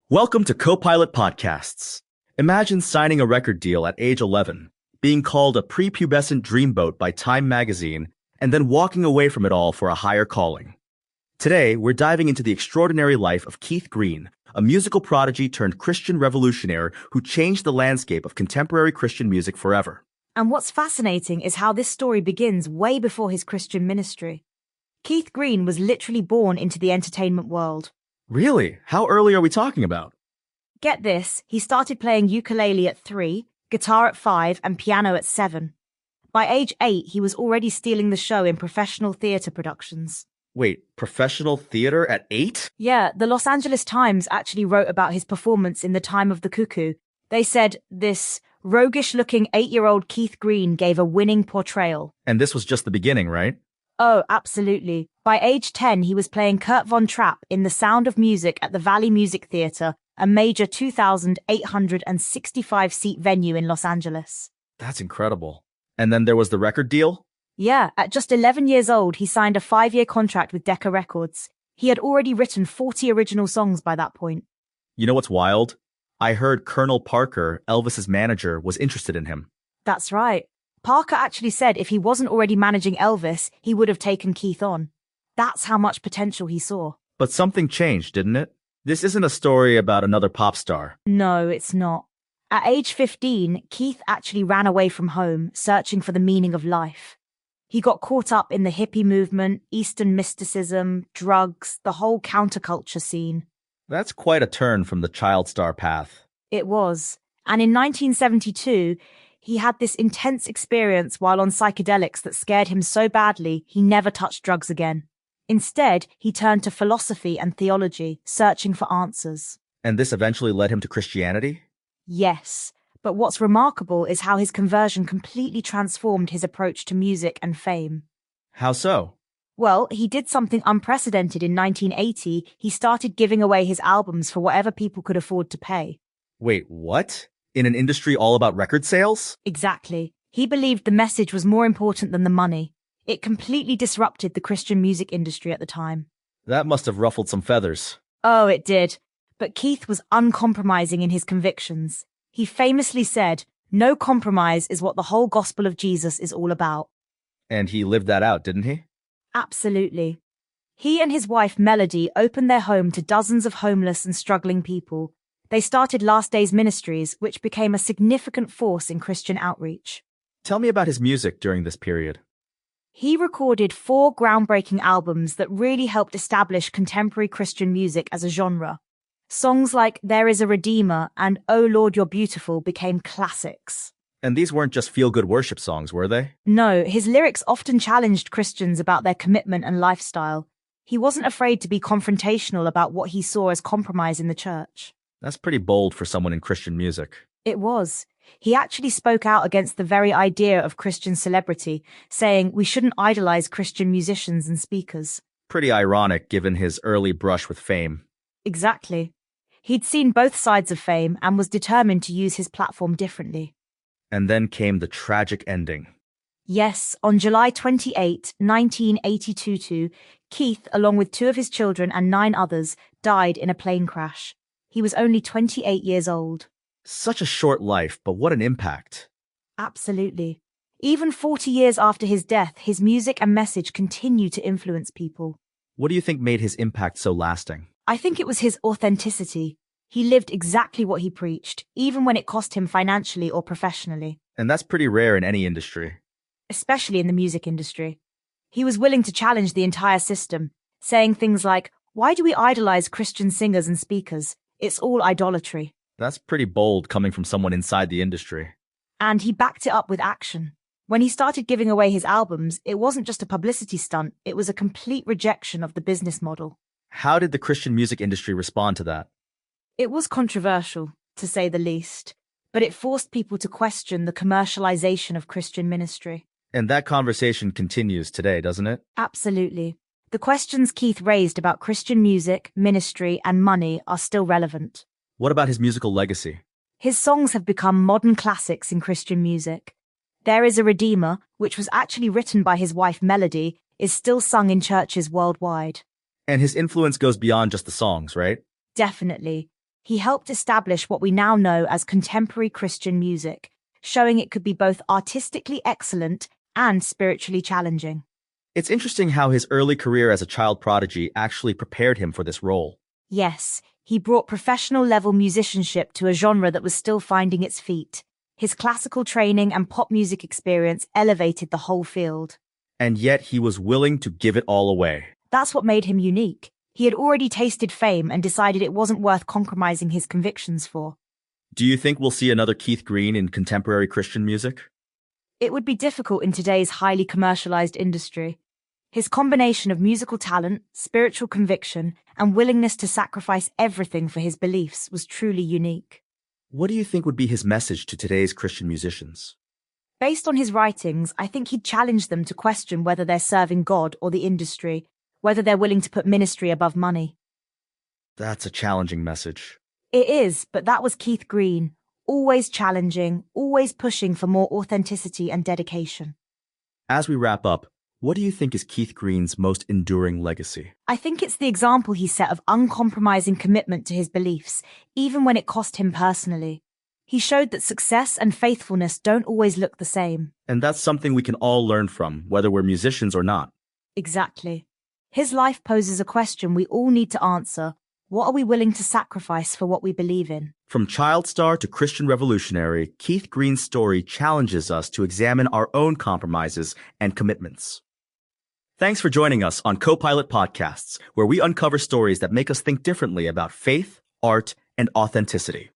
Welcome to Copilot Podcasts. Imagine signing a record deal at age 11, being called a prepubescent dreamboat by Time magazine, and then walking away from it all for a higher calling. Today, we're diving into the extraordinary life of Keith Green, a musical prodigy turned Christian revolutionary who changed the landscape of contemporary Christian music forever. And what's fascinating is how this story begins way before his Christian ministry. Keith Green was literally born into the entertainment world. Really? How early are we talking about? Get this, he started playing ukulele at 3, guitar at 5, and piano at 7. By age 8, he was already stealing the show in professional theatre productions. Wait, professional theater at 8? Yeah, the Los Angeles Times actually wrote about his performance in The Time of the Cuckoo. They said this roguish-looking 8-year-old Keith Green gave a winning portrayal. And this was just the beginning, right? Oh, absolutely. By age 10, he was playing Kurt Von Trapp in The Sound of Music at the Valley Music Theatre, a major 2,865-seat venue in Los Angeles. That's incredible. And then there was the record deal? Yeah, at just 11 years old, he signed a 5-year contract with Decca Records. He had already written 40 original songs by that point. You know what's wild? I heard Colonel Parker, Elvis's manager, was interested in him. That's right. Parker actually said if he wasn't already managing Elvis, he would have taken Keith on. That's how much potential he saw. But something changed, didn't it? This isn't a story about another pop star. No, it's not. At age 15, Keith actually ran away from home, searching for the meaning of life. He got caught up in the hippie movement, Eastern mysticism, drugs, the whole counterculture scene. That's quite a turn from the child star path. It was. And in 1972, he had this intense experience while on psychedelics that scared him so badly he never touched drugs again. Instead, he turned to philosophy and theology, searching for answers. And this eventually led him to Christianity? Yes, but what's remarkable is how his conversion completely transformed his approach to music and fame. How so? Well, he did something unprecedented in 1980. He started giving away his albums for whatever people could afford to pay. Wait, what? In an industry all about record sales? Exactly. He believed the message was more important than the money. It completely disrupted the Christian music industry at the time. That must have ruffled some feathers. Oh, it did. But Keith was uncompromising in his convictions. He famously said, "No compromise is what the whole gospel of Jesus is all about." And he lived that out, didn't he? Absolutely. He and his wife Melody opened their home to dozens of homeless and struggling people. They started Last Days Ministries, which became a significant force in Christian outreach. Tell me about his music during this period. He recorded 4 groundbreaking albums that really helped establish contemporary Christian music as a genre. Songs like There Is a Redeemer and Oh Lord You're Beautiful became classics. And these weren't just feel-good worship songs, were they? No, his lyrics often challenged Christians about their commitment and lifestyle. He wasn't afraid to be confrontational about what he saw as compromise in the church. That's pretty bold for someone in Christian music. It was. He actually spoke out against the very idea of Christian celebrity, saying we shouldn't idolize Christian musicians and speakers. Pretty ironic given his early brush with fame. Exactly. He'd seen both sides of fame and was determined to use his platform differently. And then came the tragic ending. Yes, on July 28, 1982, Keith, along with 2 of his children and 9 others, died in a plane crash. He was only 28 years old. Such a short life, but what an impact. Absolutely. Even 40 years after his death, his music and message continue to influence people. What do you think made his impact so lasting? I think it was his authenticity. He lived exactly what he preached, even when it cost him financially or professionally. And that's pretty rare in any industry. Especially in the music industry. He was willing to challenge the entire system, saying things like, "Why do we idolize Christian singers and speakers? It's all idolatry." That's pretty bold coming from someone inside the industry. And he backed it up with action. When he started giving away his albums, it wasn't just a publicity stunt, it was a complete rejection of the business model. How did the Christian music industry respond to that? It was controversial, to say the least, but it forced people to question the commercialization of Christian ministry. And that conversation continues today, doesn't it? Absolutely. The questions Keith raised about Christian music, ministry, and money are still relevant. What about his musical legacy? His songs have become modern classics in Christian music. There Is a Redeemer, which was actually written by his wife Melody, is still sung in churches worldwide. And his influence goes beyond just the songs, right? Definitely. He helped establish what we now know as contemporary Christian music, showing it could be both artistically excellent and spiritually challenging. It's interesting how his early career as a child prodigy actually prepared him for this role. Yes, he brought professional-level musicianship to a genre that was still finding its feet. His classical training and pop music experience elevated the whole field. And yet he was willing to give it all away. That's what made him unique. He had already tasted fame and decided it wasn't worth compromising his convictions for. Do you think we'll see another Keith Green in contemporary Christian music? It would be difficult in today's highly commercialized industry. His combination of musical talent, spiritual conviction, and willingness to sacrifice everything for his beliefs was truly unique. What do you think would be his message to today's Christian musicians? Based on his writings, I think he'd challenge them to question whether they're serving God or the industry, whether they're willing to put ministry above money. That's a challenging message. It is, but that was Keith Green, always challenging, always pushing for more authenticity and dedication. As we wrap up, what do you think is Keith Green's most enduring legacy? I think it's the example he set of uncompromising commitment to his beliefs, even when it cost him personally. He showed that success and faithfulness don't always look the same. And that's something we can all learn from, whether we're musicians or not. Exactly. His life poses a question we all need to answer. What are we willing to sacrifice for what we believe in? From child star to Christian revolutionary, Keith Green's story challenges us to examine our own compromises and commitments. Thanks for joining us on Copilot Podcasts, where we uncover stories that make us think differently about faith, art, and authenticity.